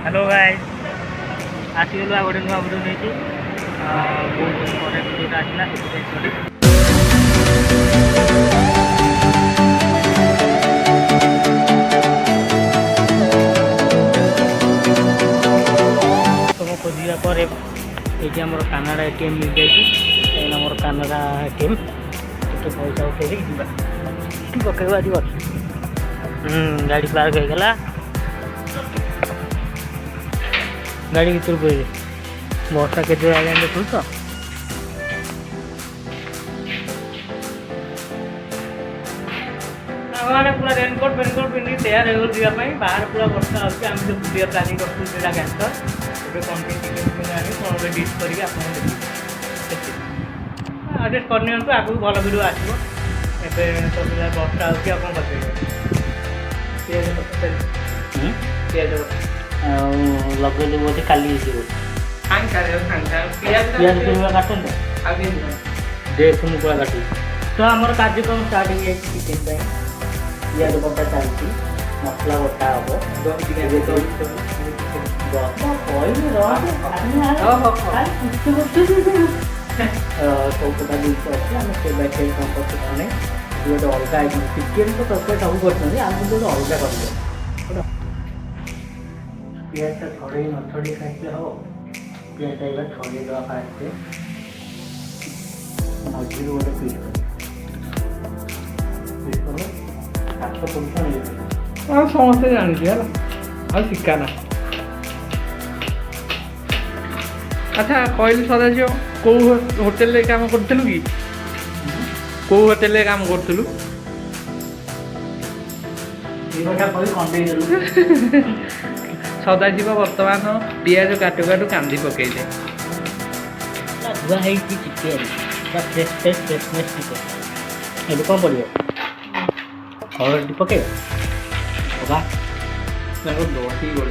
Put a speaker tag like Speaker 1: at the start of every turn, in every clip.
Speaker 1: Hello guys आसीगलु आ गोटे नुआ video नहीं बहुत दिन पर भिडियो आसला तुम खोजा पर ये आम कानाडा एटीएम मिल जाए आम कानाडा एटीएम पैसा उठे पकड़ा गाड़ी पार्क हो गला गाड़ी भर पड़े बर्षा के आगे देखु तो पूरा रेनकोट फेनकोट पिंधि तैयार हो जावाई बाहर पूरा बर्षा होती आम जो बुलिया प्लानिंग करा कैंसर ए कंटेन्ट आनी कौन डिश करके एडजस्ट करनी आगू भल भिडियो आसो एवं तो बर्षा होती आप पिज लगे बोलते काली पियाज काटते देख पूरा काटू तो आम कार्यक्रम स्टार्ट हो जाए चिकेन पियाज बटा चलती मसला बटा सबटा जिस अच्छे आम स्टेप बाय स्टेप कौन करते गोटे अलग चिकेन तो तरकारी सब कर आम गोटे अलग कर पियाज छड़े न छड़े खाइले हम पियाज एवं छड़े दवा फास्ट मझी गोटे पिस कर समस्ते जानी आ शिकाना अच्छा कहलु सदाशिव कौ होटेल काम करूँ कि कौ होटेल काम करूँ सदाशिव बर्तमान पियाज काटू काटू कांदी पकईले धुआ चिकेन फ्रेश फ्रेशनेस चिकेन ये कौन पड़ो हल्दी पक दही गल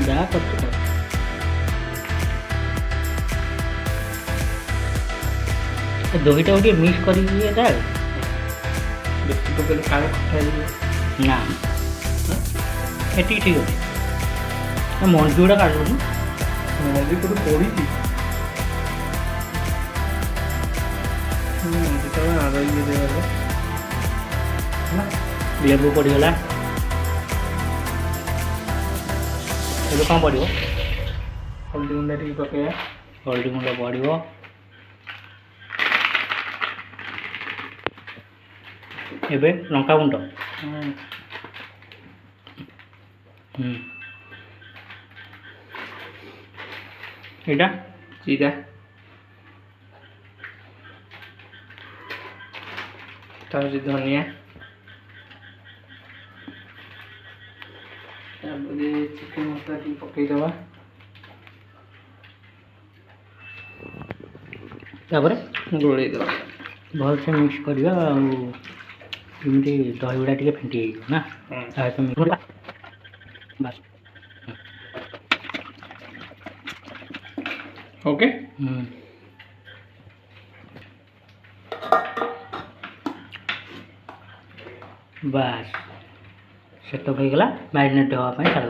Speaker 1: जहाँ कर दहीटा गोटे मिक्स कर ना ठीक अच्छे मंजी गुड़ा काटून मंजी कौट पड़ी लेबू पड़गला ए कौन पड़ो हल्दी गुंडा टी पकड़ा हल्दी गुंडा पड़ो एबे लंका गुंड एटा जीरा धनिया चिकेन मसला टी पकईदबा गोलैदबा भल से मिक्स करवा दही गुड़ा टे फेंटी ना बस ओके बस सेटअप हो गला मैरिनेट होगापी छाड़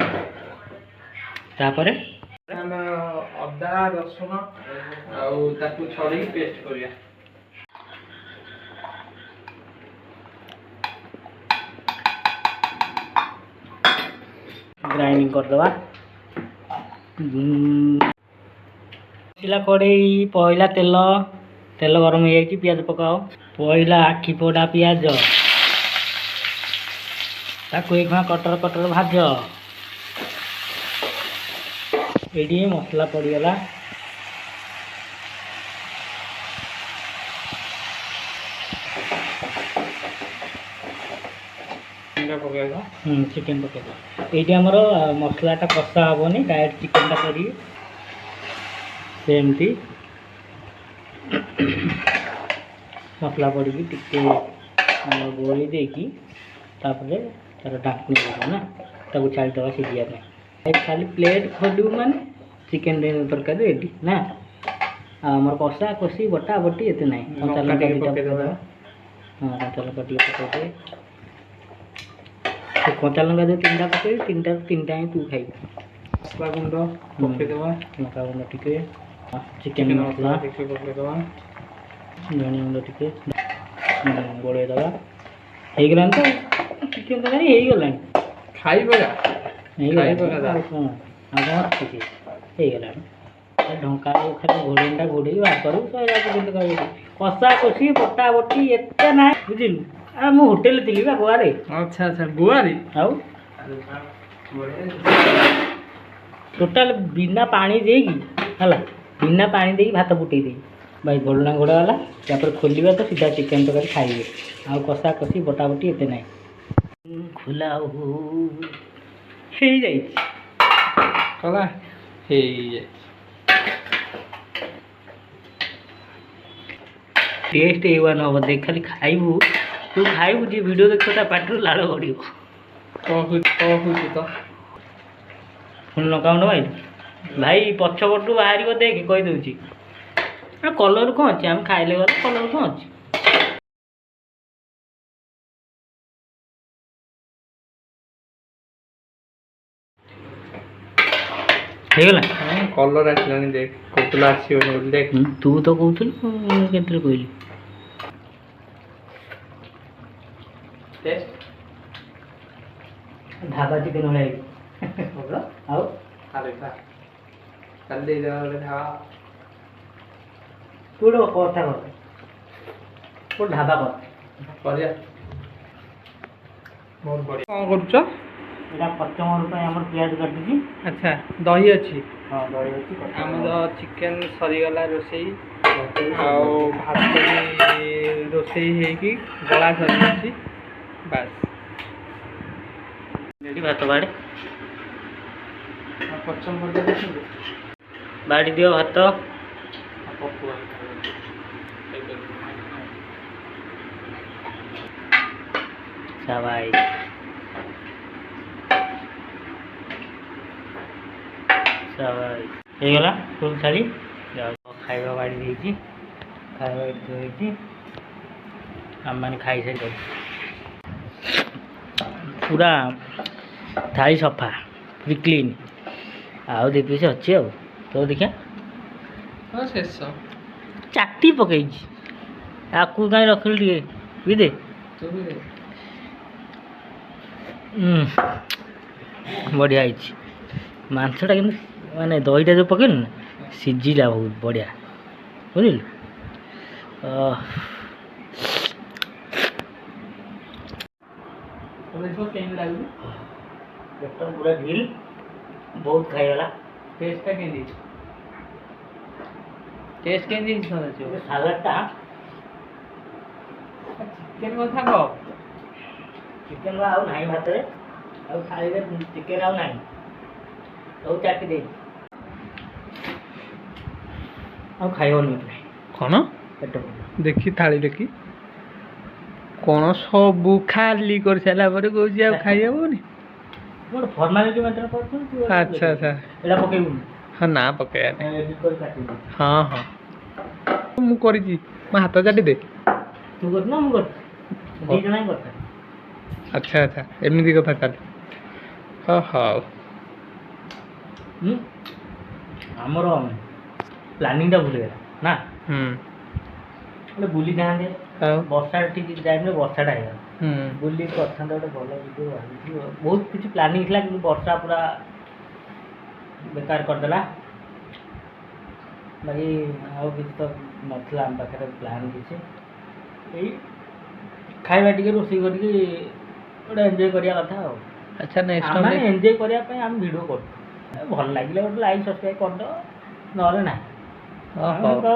Speaker 1: अदा रसुण छड़ी पेस्ट करिया ग्राइंडिंग करदवा मसला कड़े पहला तेल तेल गरम हो पियाज पकाओ पहला आखि पोड़ा पियाज ताको एक कटर कटर भाज ये मसला पड़गला चिकेन पकड़ा ये आमर मसलाटा कषा हेनी डायरेक्ट चिकेनटा करी सेमती मसला पड़ी टिके गोली देकी तापर तार ढाकनी ना ताको छाड़ीदवा सीझापी खाली प्लेट खोलू माने चिकेन तरकारी रेडी ना आमर कषा कषी बटा बटी ये ना कंचा लंका हाँ कंचा लंका पकड़े କଞ୍ଚା ଲଙ୍କା ଯେଉଁ ତିନିଟା ପକେଇବି ତିନିଟା ହିଁ ତୁ ଖାଇବୁ।
Speaker 2: ମସଲା ଗୁଣ୍ଡ ପକେଇଦେବା,
Speaker 1: ଲଙ୍କା ଗୁଣ୍ଡ ଟିକେ, ଚିକେନ ମସଲା
Speaker 2: ଟିକେ ପକେଇଦେବା,
Speaker 1: ଧନିଆ ଗୁଣ୍ଡ ଟିକେ ଗୋଳେଇଦେବା। ହେଇଗଲାଣି ତ ଚିକେନ ତରକାରୀ ହେଇଗଲାଣି।
Speaker 2: ଖାଇବା
Speaker 1: ହେଇଗଲାଣି ଆଉ କ'ଣ କିଛି ହେଇଗଲାଣି। ଢଙ୍କା ଖାଲି ଘୋଡ଼େଇଟା ଘୋଡ଼େଇ ବାହାର କରିବୁ କଷା କଷି ବଟା ବଟି ଏତେ ନାହିଁ ବୁଝିଲୁ। ଆଉ ମୁଁ ହୋଟେଲରେ ଥିଲି ବା ଗୋଆରେ।
Speaker 2: ଆଚ୍ଛା ଆଚ୍ଛା, ଗୋଆରେ
Speaker 1: ଆଉ ଟୋଟାଲ ବିନା ପାଣି ଦେଇକି ହେଲା, ବିନା ପାଣି ଦେଇକି ଭାତ ଫୁଟେଇ ଦେଇ ଭାଇ ଘୋଡ଼ଣା ଘୋଡ଼ା ହେଲା। ତାପରେ ଖୋଲିବା ତ ସିଧା ଚିକେନ ତରକାରୀ ଖାଇବେ। ଆଉ କଷା କଷି ବଟା ବଟି ଏତେ ନାହିଁ। ଖୋଲା ହେଇଯାଇଛି
Speaker 2: କଲା ହେଇଯାଇଛି।
Speaker 1: ଟେଷ୍ଟ A1 ହବ। ଦେଖ ଖାଲି ଖାଇବୁ, ତୁ ଖାଇବୁ ଯିଏ ଭିଡ଼ିଓ ଦେଖିବ ତା ପାଟିରୁ ଲାଳ ଗଡ଼ିବ।
Speaker 2: କହୁଛୁ ତ
Speaker 1: ପୁଣି ଲଙ୍କା ଗୁଣ୍ଡ ଭାଇ ପଛପଟୁ ବାହାରିବ ଦେଖ କହିଦେଉଛି। କଲର୍ କ'ଣ ଅଛି, ଆମେ ଖାଇଲେ ଗଲେ କଲର୍ କ'ଣ ଅଛି। ହେଇଗଲା
Speaker 2: କଲର୍ ଆସିଲାଣି ଦେଖ, କହୁଥିଲା ଆସିବନି ବୋଲି ଦେଖ।
Speaker 1: ତୁ ତ କହୁଥିଲୁ ମୁଁ କେତେବେଳେ କହିଲି। ଢାବା ଚିକେନ ଭଳିଆ ଆଉ
Speaker 2: କାଲି ଦେଇଦେବା ଗୋଟେ ଢାବା।
Speaker 1: ତୁ ଗୋଟେ କଥା କର, ତୁ ଢାବା କର
Speaker 2: କରିବା। ବହୁତ ବଢ଼ିଆ। କ'ଣ କରୁଛ?
Speaker 1: ଏଇଟା କଚମର ପାଇଁ ଆମର ପିଆଜ କାଟୁଛି।
Speaker 2: ଆଚ୍ଛା, ଦହି ଅଛି?
Speaker 1: ହଁ ଦହି ଅଛି।
Speaker 2: ଆମର ଚିକେନ ସରିଗଲା ରୋଷେଇ, ଆଉ ଭାତ ବି ରୋଷେଇ ହେଇକି ଗଳା ସରିଯାଇଛି। ବାସ୍
Speaker 1: ଏଠି ଭାତ ବାଢ଼େ,
Speaker 2: କଚମ୍ବର
Speaker 1: ବାଢ଼ି ଦିଅ ଭାତ। ସାବାଇ ହେଇଗଲା ଫୁଲ ଥାଳି। ଖାଇବା ବାଢ଼ି ଦେଇଛି, ଖାଇବା ଏଠି ହେଇଛି। ଆମମାନେ ଖାଇସାରି ପୁରା ଥାଳି ସଫା ପୁରା କ୍ଲିନ୍। ଆଉ ଦୁଇ ପିସ୍ ଅଛି ଆଉ ତ ଦେଖିଆ
Speaker 2: ଶେଷ
Speaker 1: ଚାଟି ପକେଇଛି। ଆକୁ କାହିଁ ରଖିଲି ଟିକେ ପିଇଦେ। ବଢ଼ିଆ ହେଇଛି ମାଂସଟା, କିନ୍ତୁ ମାନେ ଦହିଟା ଯେଉଁ ପକେଇଲୁ ନା ସିଝିଲା ବହୁତ ବଢ଼ିଆ ବୁଝିଲୁ। ପୁରା ଢିଲ୍ ବହୁତ ଖାଇଗଲା।
Speaker 2: ଟେଷ୍ଟଟା କେମିତି ହେଇଛି? ଟେଷ୍ଟ କେମିତି ହେଇଛି?
Speaker 1: ସାଲାଡ଼ଟା
Speaker 2: ଚିକେନ କଥା କହ।
Speaker 1: ଚିକେନ ଆଉ ନାହିଁ ଭାତରେ, ଆଉ ଥାଳିରେ ଚିକେନ ଆଉ ନାହିଁ, ସବୁ ଚାଟି ଦେଇଛି। ଆଉ ଖାଇବନି
Speaker 2: କ'ଣ
Speaker 1: ପେଟ
Speaker 2: ଦେଖି ଥାଳି ଦେଖି କ'ଣ ସବୁ ଖାଲି କରିସାରିଲା ପରେ କହୁଛି ଆଉ ଖାଇହେବନି।
Speaker 1: ଗୋଟେ ଫର୍ମାଲିଟି ମେଣ୍ଟେନ୍ କରୁଛୁ।
Speaker 2: ଆଚ୍ଛା ଆଚ୍ଛା,
Speaker 1: ଏଇଟା ପକେଇବୁନି।
Speaker 2: ହଁ ନା ପକେଇବାନି।
Speaker 1: ଏଡିଟ୍ କରି କାଟିବି।
Speaker 2: ହଁ ହଁ ମୁଁ କରିଛି, ମୋ ହାତ ଚାଟିଦେ।
Speaker 1: ତୁ କରୁଛୁ ନା ମୁଁ କରୁଛି, ଦୁଇ ଜଣ ହିଁ କରିଥା।
Speaker 2: ଆଚ୍ଛା ଆଚ୍ଛା, ଏମିତି କଥା ତାହେଲେ। ହଉ
Speaker 1: ଆମର ପ୍ଲାନିଂଟା ଭୁଲିଗଲା ନା। ଗୋଟେ ବୁଲିଥାନ୍ତେ, ବର୍ଷା ଠିକ୍ ଟାଇମ୍ରେ ବର୍ଷାଟା ହେଇଗଲା। ବୁଲି କରିଥାନ୍ତେ ଗୋଟେ ଭଲ ଭିଡ଼ିଓ ଭାବିଛି। ବହୁତ କିଛି ପ୍ଲାନିଂ ଥିଲା, କିନ୍ତୁ ବର୍ଷା ପୁରା ବେକାର କରିଦେଲା। ବାକି ଆଉ କିଛି ତ ନଥିଲା ଆମ ପାଖରେ ପ୍ଲାନ୍ କିଛି। ଏଇ ଖାଇବା ଟିକେ ରୋଷେଇ କରିକି ଗୋଟେ ଏନ୍ଜୟ କରିବା କଥା ଆଉ।
Speaker 2: ଆଚ୍ଛା,
Speaker 1: ଆମେ ଏନ୍ଜୟ କରିବା ପାଇଁ ଆମେ ଭିଡ଼ିଓ କରୁଛୁ। ଭଲ ଲାଗିଲେ ଗୋଟେ ଲାଇକ୍ ସବସ୍କ୍ରାଇବ୍ କରିଦେବ, ନହେଲେ ନାହିଁ।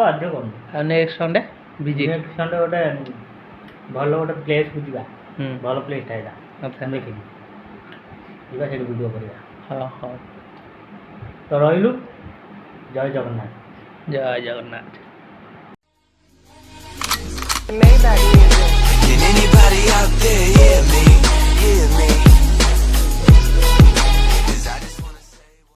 Speaker 1: ବାଧ୍ୟ କରୁନୁ।
Speaker 2: ଆଉ ନେକ୍ସଟ ସଣ୍ଡେ
Speaker 1: ଗୋଟେ ଭଲ ଗୋଟେ ପ୍ଲେସ୍କୁ ଯିବା। ଭଲ ପ୍ଲେସ୍ଟା ଏଇଟା ଦେଖିକି ଯିବା, ସେଇଠି ଭିଡ଼ିଓ କରିବା।
Speaker 2: ହଉ
Speaker 1: ତ ରହିଲୁ। ଜୟ ଜଗନ୍ନାଥ।
Speaker 2: ଜୟ Jagannath.
Speaker 3: Can anybody out there hear me?